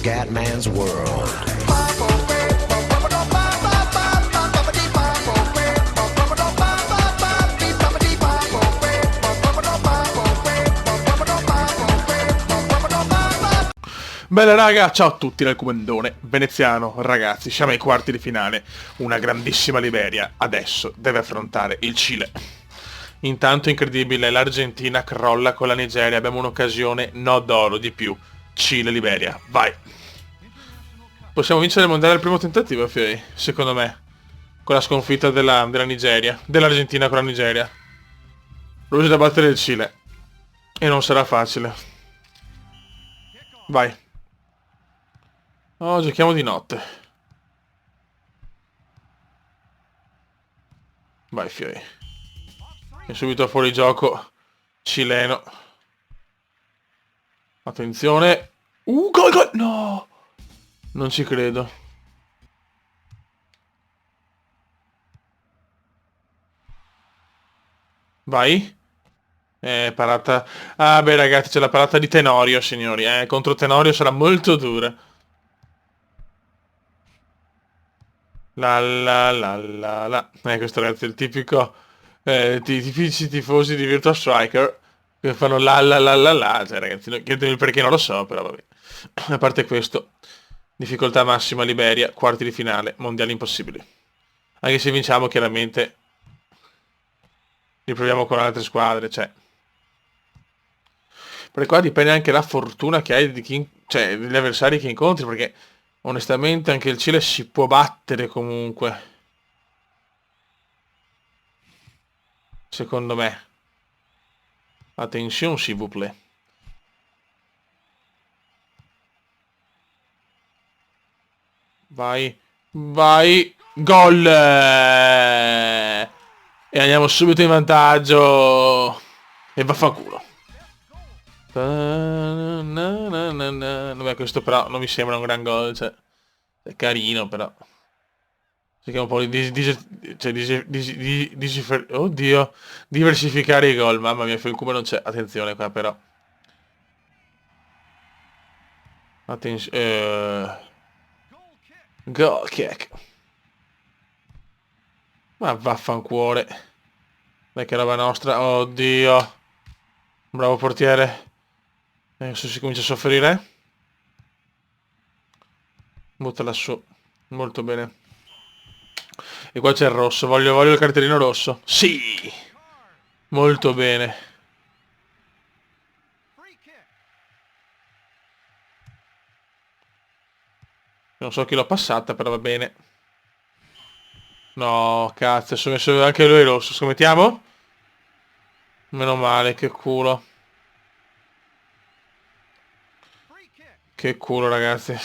Scatman's World. Bella raga, ciao a tutti dal Comandone veneziano. Ragazzi, siamo ai quarti di finale. Una grandissima Liberia adesso deve affrontare il Cile. Intanto incredibile, l'Argentina crolla con la Nigeria. Abbiamo un'occasione no d'oro di più. Cile-Liberia, vai. Possiamo vincere il mondiale al primo tentativo, Fioi, secondo me. Con la sconfitta della Nigeria, dell'Argentina con la Nigeria. Lui da battere il Cile. E non sarà facile. Vai. Oh, giochiamo di notte. Vai, Fiori. E subito fuori gioco cileno. Attenzione. Gol, gol. No. Non ci credo. Vai. Parata. Ah, beh, ragazzi, c'è la parata di Tenorio, signori. Contro Tenorio sarà molto dura. La. Questo ragazzi è il tipico tipici tifosi di Virtua Striker che fanno la. Cioè ragazzi, chiedetemi perché non lo so, però vabbè. A parte questo, difficoltà massima Liberia, quarti di finale, mondiali impossibili. Anche se vinciamo chiaramente riproviamo con altre squadre, cioè. Perché qua dipende anche la fortuna che hai di chi, cioè degli avversari che incontri, perché onestamente anche il Cile si può battere comunque. Secondo me. Attenzione, s'il vous plaît. Vai. Vai. Gol! E andiamo subito in vantaggio. E vaffanculo. Vabbè, questo però non mi sembra un gran gol. Cioè, è carino però. Cerchiamo un po' oddio. Diversificare i gol. Mamma mia, il cubo non c'è. Attenzione qua però. Attenzione. Goal kick. Ma vaffancuore. Dai che roba nostra. Oddio. Bravo portiere. Adesso si comincia a soffrire. Buttala su. Molto bene. E qua c'è il rosso. Voglio il cartellino rosso. Sì. Molto bene. Non so chi l'ho passata, però va bene. No, cazzo, adesso ho messo anche lui rosso. Scommettiamo? Meno male, che culo. Che culo, ragazzi.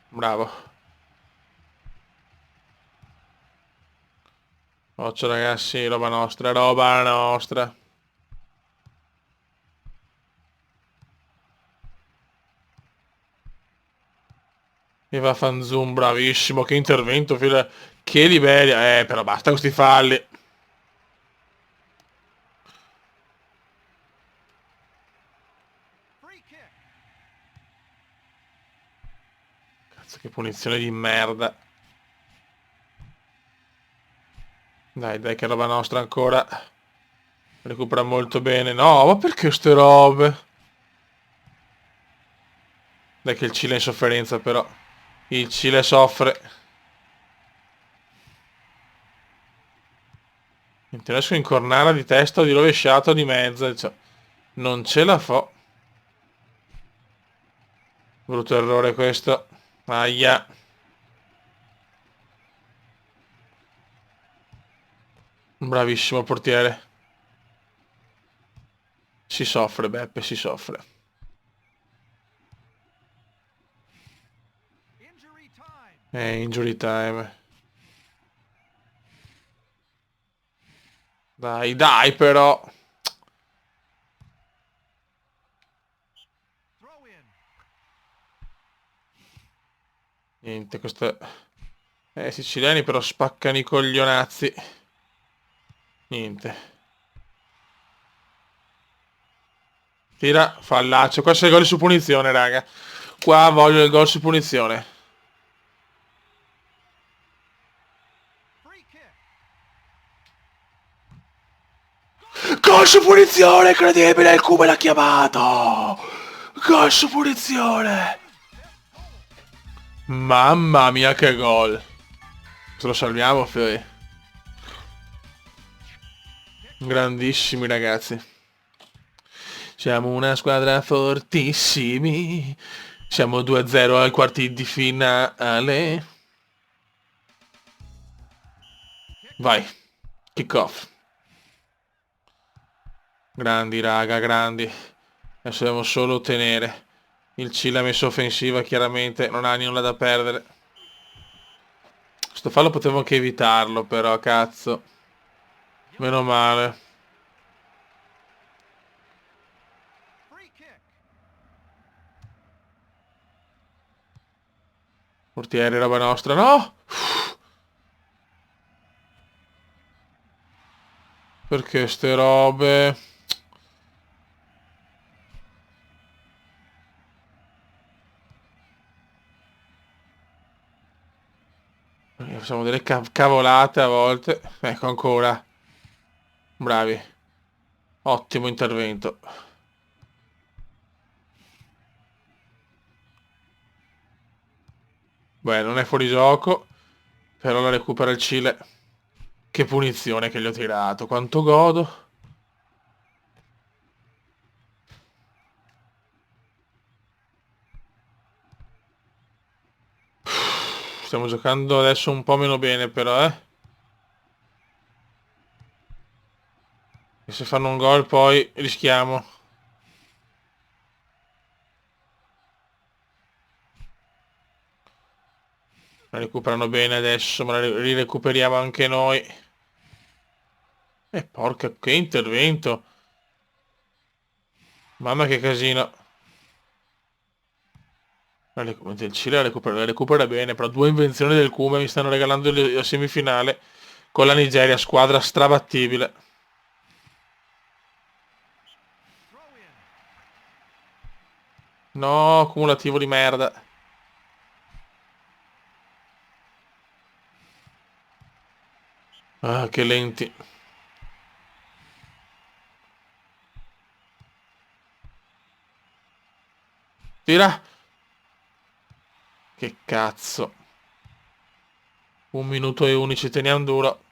Bravo. Occhio, ragazzi, roba nostra, roba nostra. E va Fanzoom, bravissimo, che intervento, fila. Che Liberia. Però basta questi falli. Cazzo, che punizione di merda. Dai, che roba nostra ancora. Recupera molto bene. No, ma perché ste robe? Dai che il Cile è in sofferenza però. Il Cile soffre. Niente, adesso incornara di testa o di rovesciato di mezza. Cioè, non ce la fa. Brutto errore questo. Aia. Bravissimo portiere. Si soffre, Beppe, si soffre. Injury time. Dai però. Niente, questo. Siciliani però spaccano i coglionazzi. Niente. Tira, fallaccio. Qua c'è il gol su punizione, raga. Qua voglio il gol su punizione. Gol su punizione, incredibile, il Cuba l'ha chiamato. Gol su punizione. Mamma mia che gol. Se lo salviamo, Fiori. Grandissimi ragazzi. Siamo una squadra fortissimi. Siamo 2-0 ai quarti di finale. Vai. Kick off. Grandi raga, grandi. Adesso dobbiamo solo ottenere. Il Cile ha messo offensiva, chiaramente non ha nulla da perdere. Sto fallo potevo anche evitarlo, però cazzo. Meno male. Portiere, roba nostra, no! Perché ste robe? Facciamo delle cavolate a volte. Ecco ancora. Bravi. Ottimo intervento. Beh, non è fuori gioco. Però la recupera il Cile. Che punizione che gli ho tirato. Quanto godo. Stiamo giocando adesso un po' meno bene però, E se fanno un gol poi rischiamo. La recuperano bene adesso, ma la rirecuperiamo anche noi. Porca, che intervento. Mamma che casino. Il Cile la recupera bene, però due invenzioni del Cume mi stanno regalando la semifinale con la Nigeria, squadra strabattibile. No, cumulativo di merda. Ah, che lenti. Tira. Che cazzo. 1 minuto e 11, teniamo duro.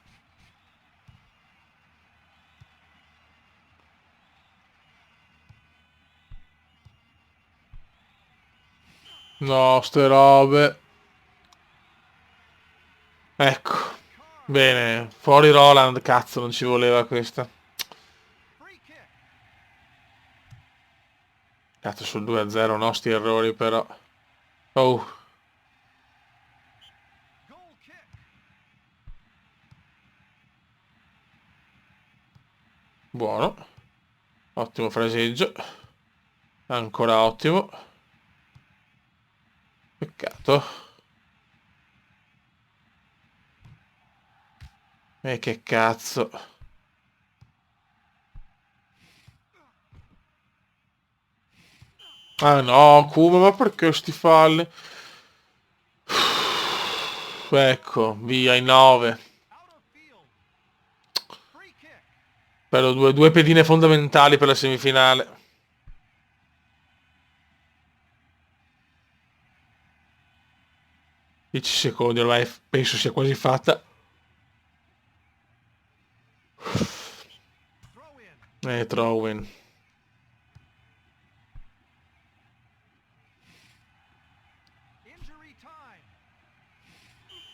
No, ste robe. Ecco. Bene. Fuori Roland, cazzo, non ci voleva questa. Cazzo, sul 2-0, no, sti errori però. Oh. Buono. Ottimo fraseggio. Ancora ottimo. Peccato. E che cazzo. Ah no, Kuma, ma perché sti falli? Ecco, via i 9. Però due pedine fondamentali per la semifinale. 10 secondi, ormai penso sia quasi fatta. Throw-in.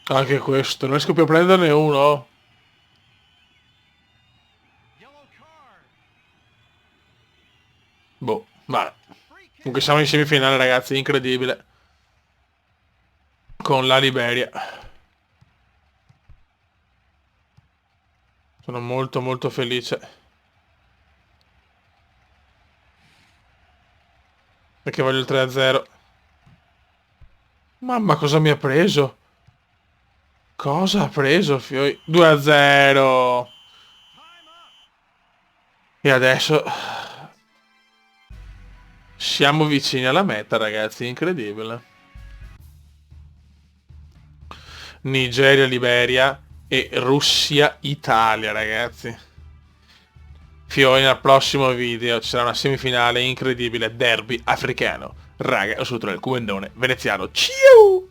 Anche questo, non riesco più a prenderne uno. Boh, vabbè. Comunque siamo in semifinale, ragazzi, incredibile. Con la Liberia. Sono molto molto felice. Perché voglio il 3-0. Mamma, cosa mi ha preso? Cosa ha preso, Fioi? 2-0. E adesso... Siamo vicini alla meta, ragazzi, incredibile. Nigeria, Liberia e Russia, Italia, ragazzi. Fiori, nel prossimo video ci sarà una semifinale incredibile, derby africano. Raga, ho saluto il comandone veneziano. Ciao!